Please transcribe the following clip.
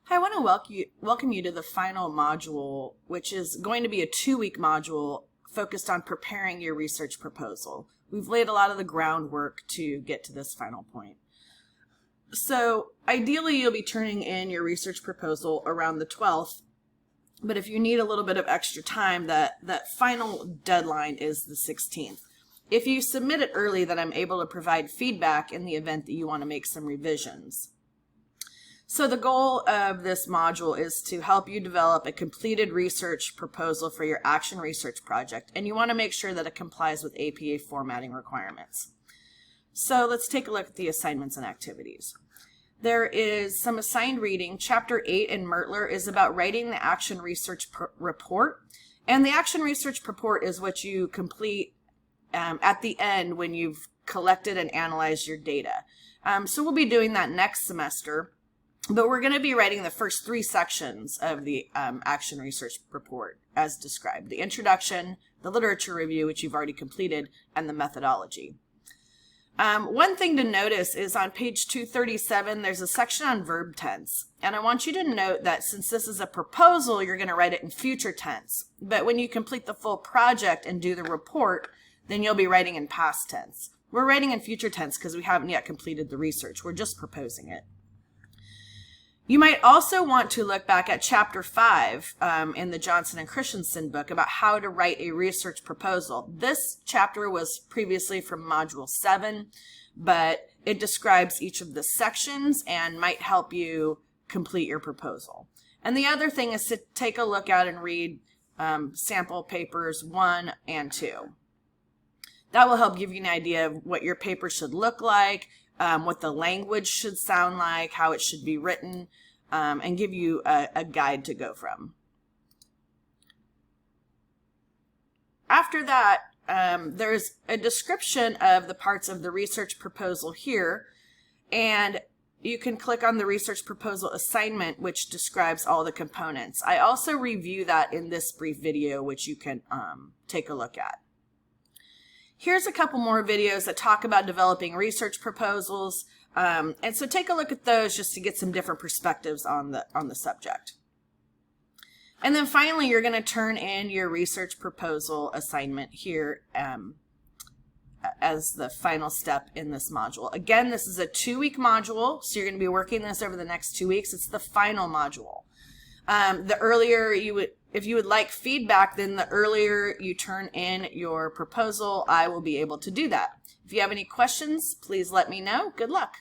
Hi, I want to welcome you to the final module, which is going to be a 2-week module focused on preparing your research proposal. We've laid a lot of the groundwork to get to this final point. So ideally, you'll be turning in your research proposal around the 12th, but if you need a little bit of extra time, that final deadline is the 16th. If you submit it early, then I'm able to provide feedback in the event that you want to make some revisions. So the goal of this module is to help you develop a completed research proposal for your action research project, and you want to make sure that it complies with APA formatting requirements. So let's take a look at the assignments and activities. There is some assigned reading. Chapter 8 in Mertler is about writing the action research report, and the action research report is what you complete at the end when you've collected and analyzed your data. So we'll be doing that next semester. But we're going to be writing the first 3 sections of the action research report as described. The introduction, the literature review, which you've already completed, and the methodology. One thing to notice is on page 237, there's a section on verb tense. And I want you to note that since this is a proposal, you're going to write it in future tense. But when you complete the full project and do the report, then you'll be writing in past tense. We're writing in future tense because we haven't yet completed the research. We're just proposing it. You might also want to look back at Chapter 5 in the Johnson and Christensen book about how to write a research proposal. This chapter was previously from Module 7, but it describes each of the sections and might help you complete your proposal. And the other thing is to take a look at and read sample papers 1 and 2. That will help give you an idea of what your paper should look like, what the language should sound like, how it should be written, and give you a guide to go from. After that, there's a description of the parts of the research proposal here, and you can click on the research proposal assignment, which describes all the components. I also review that in this brief video, which you can take a look at. Here's a couple more videos that talk about developing research proposals, and so take a look at those just to get some different perspectives on the subject. And then finally, you're going to turn in your research proposal assignment here as the final step in this module. Again, this is a 2-week module, so you're going to be working this over the next 2 weeks. It's the final module. The earlier if you would like feedback, then the earlier you turn in your proposal, I will be able to do that. If you have any questions, please let me know. Good luck.